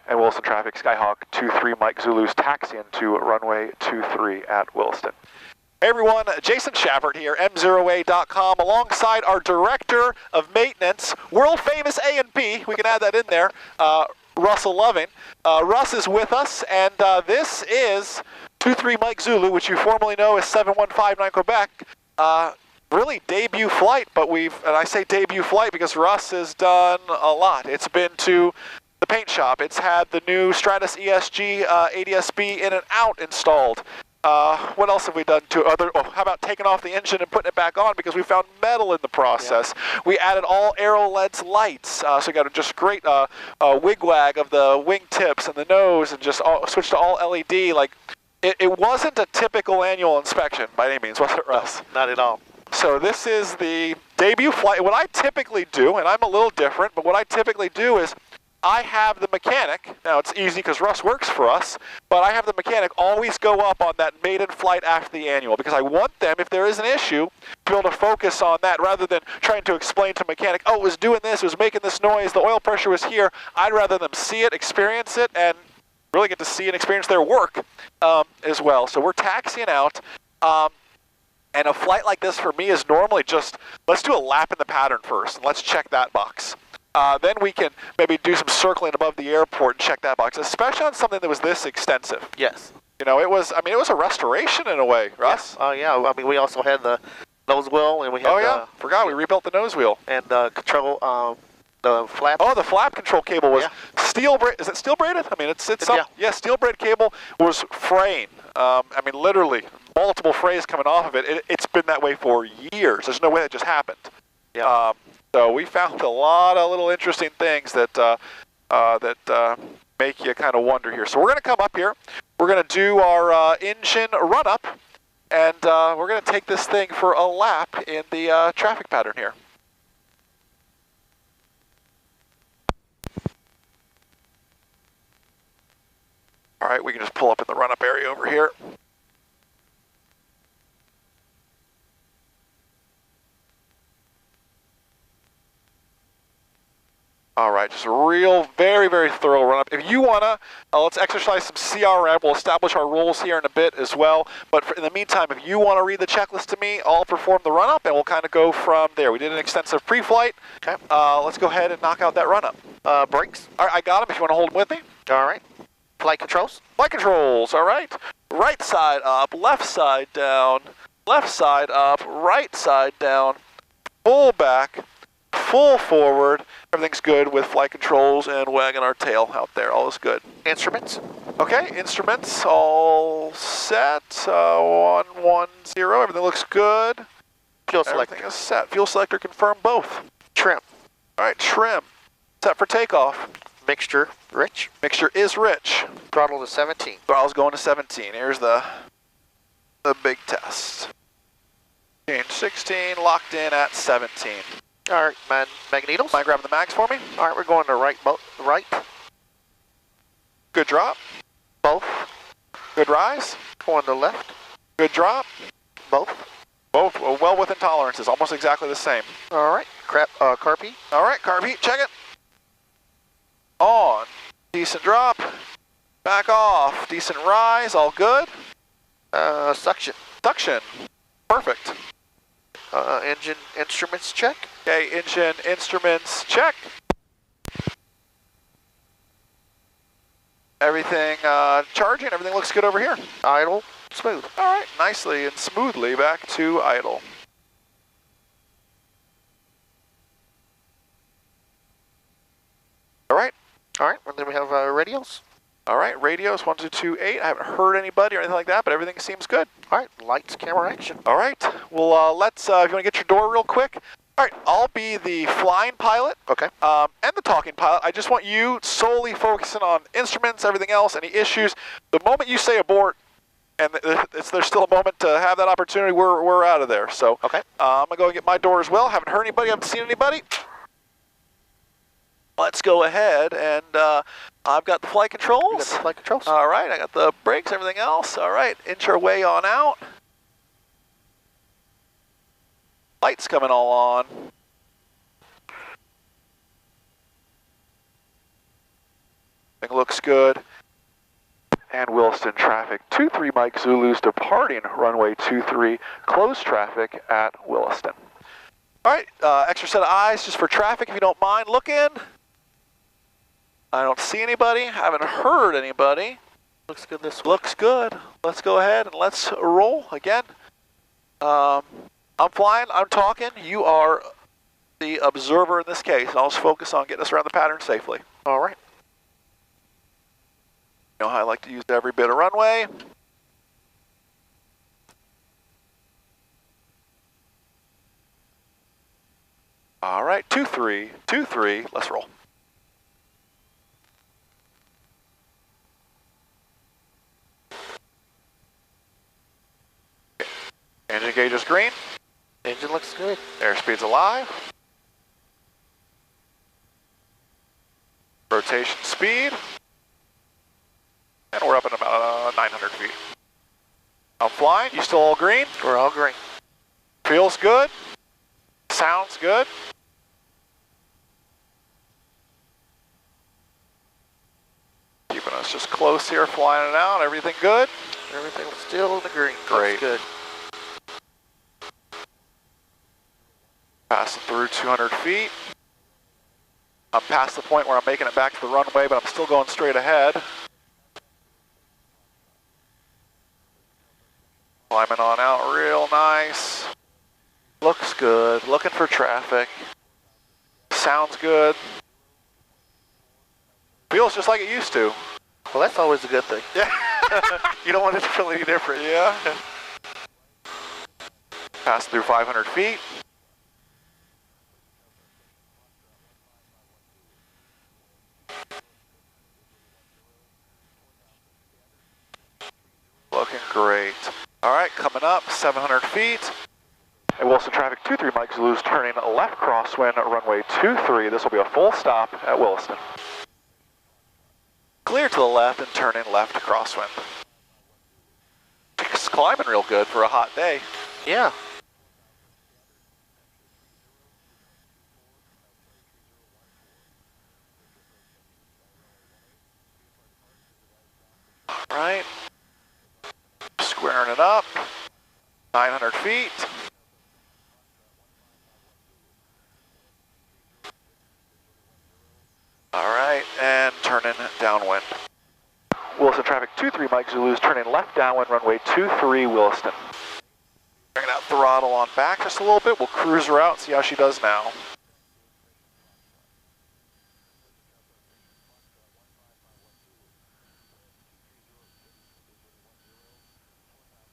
and Williston traffic, Skyhawk 23 Mike Zulu's taxiing to runway 23 at Williston. Hey everyone, Jason Schaffert here, MzeroA.com, alongside our Director of Maintenance, world famous A&P, we can add that in there, Russell Loving. Russ is with us, and this is 23 Mike Zulu, which you formerly know as 7159 Quebec. Really debut flight, but and I say debut flight because Russ has done a lot. It's been to the paint shop. It's had the new Stratus ESG ADSB in and out installed. What else have we done to how about taking off the engine and putting it back on because we found metal in the process. Yeah. We added all AeroLEDs lights, so we got a just great wigwag of the wing tips and the nose and just switched to all LED. Like, it wasn't a typical annual inspection by any means, was it, Russ? No, not at all. So this is the debut flight. What I typically do, and I'm a little different, but what I typically do is I have the mechanic, now it's easy because Russ works for us, but I have the mechanic always go up on that maiden flight after the annual because I want them, if there is an issue, to be able to focus on that rather than trying to explain to a mechanic, oh, it was doing this, it was making this noise, the oil pressure was here. I'd rather them see it, experience it, and really get to see and experience their work as well. So we're taxiing out. And a flight like this for me is normally just, let's do a lap in the pattern first, and let's check that box. Then we can maybe do some circling above the airport and check that box, especially on something that was this extensive. Yes. You know, it was a restoration in a way, Russ. Oh, yeah. I mean, we also had the nose wheel, and we had forgot, we rebuilt the nose wheel. And the control, the flap. Oh, the flap control cable was steel braided. Is it steel braided? I mean, it's steel braided cable was fraying. I mean, literally multiple frays coming off of it. It's been that way for years. There's no way that just happened. Yeah. So we found a lot of little interesting things that make you kind of wonder here. So we're going to come up here. We're going to do our engine run up, and we're going to take this thing for a lap in the traffic pattern here. All right, we can just pull up in the run-up area over here. All right, just a real, very, very thorough run-up. If you want to, let's exercise some CRM. We'll establish our rules here in a bit as well. But in the meantime, if you want to read the checklist to me, I'll perform the run-up, and we'll kind of go from there. We did an extensive pre-flight. Okay. Let's go ahead and knock out that run-up. Brakes. All right, I got them if you want to hold them with me. All right. Flight controls. Flight controls, all right. Right side up, left side down, left side up, right side down, full back, full forward. Everything's good with flight controls and wagging our tail out there. All is good. Instruments. Okay, instruments all set. 110. Everything looks good. Fuel selector. Everything is set. Fuel selector confirmed both. Trim. All right, trim. Set for takeoff. Mixture rich. Mixture is rich. Throttle to 17. Throttle's going to 17. Here's the big test. 16, locked in at 17. All right, magnetos. Mind grabbing the mags for me? All right, we're going to right. Good drop. Both. Good rise. Going to left. Good drop. Both. Both well within tolerances, almost exactly the same. All right, carb heat. All right, carb heat, check it. On. Decent drop. Back off. Decent rise, all good. Suction. Suction. Perfect. Engine instruments check. Okay, engine instruments check. Everything charging, everything looks good over here. Idle, smooth. All right, nicely and smoothly back to idle. All right. All right, and then we have radios. All right, radios 1228. I haven't heard anybody or anything like that, but everything seems good. All right, lights, camera, action. All right, well, let's, if you want to get your door real quick. All right, I'll be the flying pilot. Okay. And the talking pilot. I just want you solely focusing on instruments, everything else, any issues. The moment you say abort, and there's still a moment to have that opportunity, we're out of there. So, okay. I'm going to go and get my door as well. Haven't heard anybody, haven't seen anybody. Let's go ahead and I've got the flight controls. You got the flight controls. All right, I got the brakes, everything else. All right, inch our way on out. Lights coming all on. Everything looks good. And Williston traffic 23 Mike Zulu's departing runway 23, closed traffic at Williston. All right, extra set of eyes just for traffic if you don't mind looking. I don't see anybody, haven't heard anybody. Looks good this way. Looks good. Let's go ahead and let's roll again. I'm flying, I'm talking, you are the observer in this case. I'll just focus on getting us around the pattern safely. All right. You know how I like to use every bit of runway. All right, 23, 23, let's roll. Okay. Engine gauge is green. Engine looks good. Airspeed's alive. Rotation speed. And we're up at about 900 feet. I'm flying, you still all green? We're all green. Feels good. Sounds good. Keeping us just close here, flying it out. Everything good? Everything's still in the green. Great. Looks good. Passing through 200 feet. I'm past the point where I'm making it back to the runway, but I'm still going straight ahead. Climbing on out real nice. Looks good. Looking for traffic. Sounds good. Feels just like it used to. Well, that's always a good thing. Yeah. You don't want it to feel any different. Yeah. Pass through 500 feet. Looking great. All right, coming up, 700 feet. And Williston traffic 23 Mike Zulu's turning left crosswind, runway 23. This will be a full stop at Williston. Clear to the left and turning left crosswind. It's climbing real good for a hot day. Yeah. All right. Squaring it up. 900 feet. All right, and turning downwind. Williston traffic 23 Mike Zulu's turning left downwind, runway 23 Williston. Bringing that throttle on back just a little bit. We'll cruise her out and see how she does now.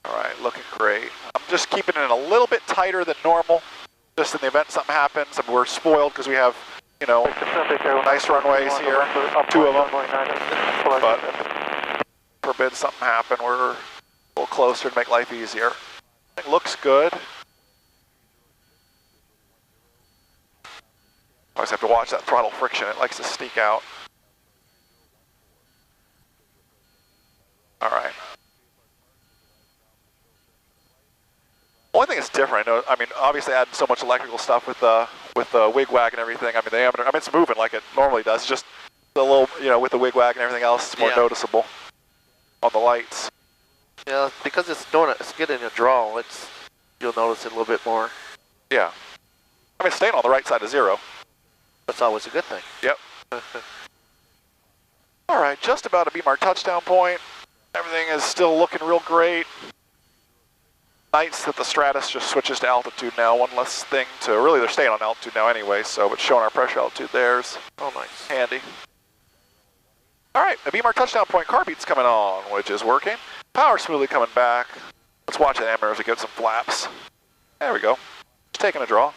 All right, looking great. I'm just keeping it a little bit tighter than normal, just in the event something happens. And we're spoiled because we have, you know, nice runways here, 2 of them. But forbid something happen, we're a little closer to make life easier. It looks good. Always have to watch that throttle friction. It likes to sneak out. All right. Only thing that's different, I mean, obviously adding so much electrical stuff with the wigwag and everything. I mean, the diameter, I mean, it's moving like it normally does. Just the little, you know, with the wigwag and everything else, it's more noticeable on the lights. Yeah, because it's getting a draw. You'll notice it a little bit more. Yeah. I mean, it's staying on the right side of zero. That's always a good thing. Yep. All right, just about to be our touchdown point. Everything is still looking real great. Nice that the Stratus just switches to altitude now. One less thing to, really they're staying on altitude now anyway, so it's showing our pressure altitude there's. Oh, nice. Handy. All right, the our touchdown point, car beat's coming on, which is working. Power smoothly coming back. Let's watch that amber as we get some flaps. There we go. Just taking a draw.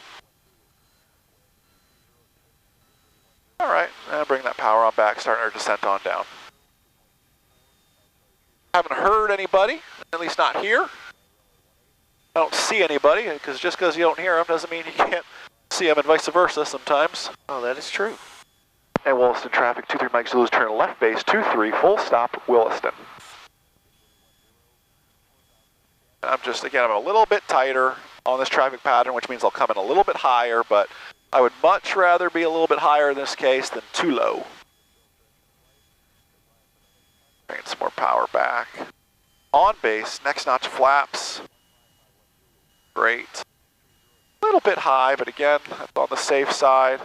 All right, and bring that power on back, starting our descent on down. Haven't heard anybody, at least not here. I don't see anybody, because just because you don't hear them doesn't mean you can't see them, and vice versa sometimes. Oh, that is true. And Williston traffic 23 Mike Zulu's turn left base 23, full stop Williston. I'm just, again, I'm a little bit tighter on this traffic pattern, which means I'll come in a little bit higher, but I would much rather be a little bit higher in this case than too low. some more power back. On base, next notch flaps. Great. A little bit high, but again, that's on the safe side.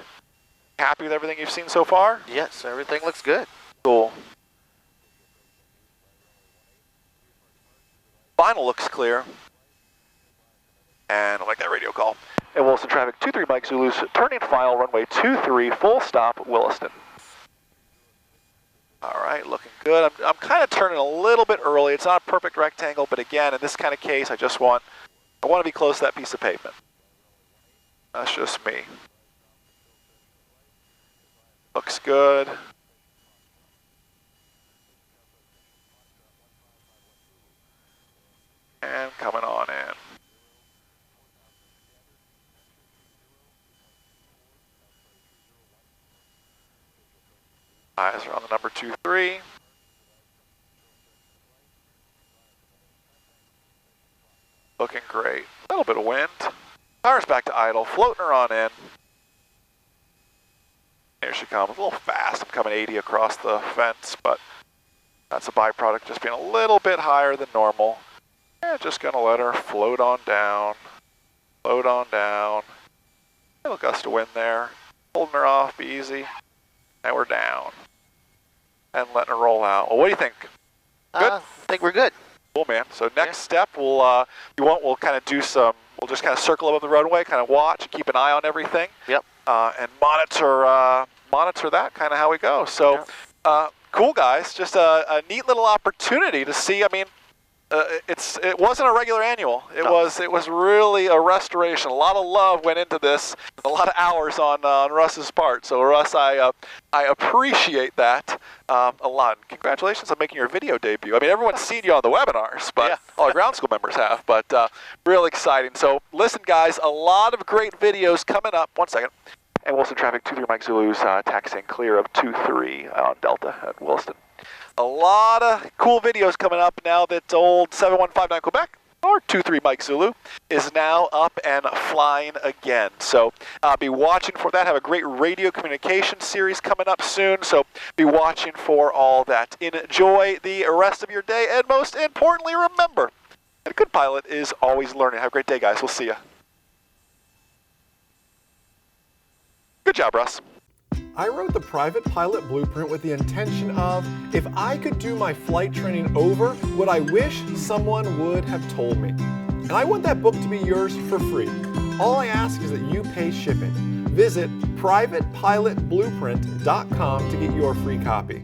Happy with everything you've seen so far? Yes, everything looks good. Cool. Final looks clear. And I like that radio call. And Williston traffic 23 Mike Zulu's turning final, runway 23, full stop, Williston. All right, looking good. I'm kind of turning a little bit early. It's not a perfect rectangle, but again, in this kind of case, I want to be close to that piece of pavement. That's just me. Looks good. And coming on in. Eyes are on the number 23. Looking great. A little bit of wind. Tires back to idle, floating her on in. Here she comes, a little fast. I'm coming 80 across the fence, but that's a byproduct just being a little bit higher than normal. And just gonna let her float on down. Float on down. A little gust of wind there. Holding her off, be easy. And we're down. And letting her roll out. Well, what do you think? Good? I think we're good. Cool, man. So next step, we'll kind of do some, we'll just kind of circle above the runway, kind of watch, keep an eye on everything. Yep. And monitor that, kind of how we go. So, cool, guys. Just a neat little opportunity to see. I mean, it wasn't a regular annual. It was really a restoration. A lot of love went into this. A lot of hours on Russ's part. So Russ, I appreciate that a lot. And congratulations on making your video debut. I mean, everyone's seen you on the webinars, but all our ground school members have. But real exciting. So listen, guys, a lot of great videos coming up. 1 second. And Williston traffic 23 Mike Zulu's taxiing clear of 23 on Delta at Williston. A lot of cool videos coming up now that old 7159 Quebec, or 23 Mike Zulu, is now up and flying again. So be watching for that. Have a great radio communication series coming up soon. So be watching for all that. Enjoy the rest of your day. And most importantly, remember that a good pilot is always learning. Have a great day, guys. We'll see you. Good job, Russ. I wrote the private pilot blueprint with the intention of, if I could do my flight training over what I wish someone would have told me. And I want that book to be yours for free. All I ask is that you pay shipping. Visit privatepilotblueprint.com to get your free copy.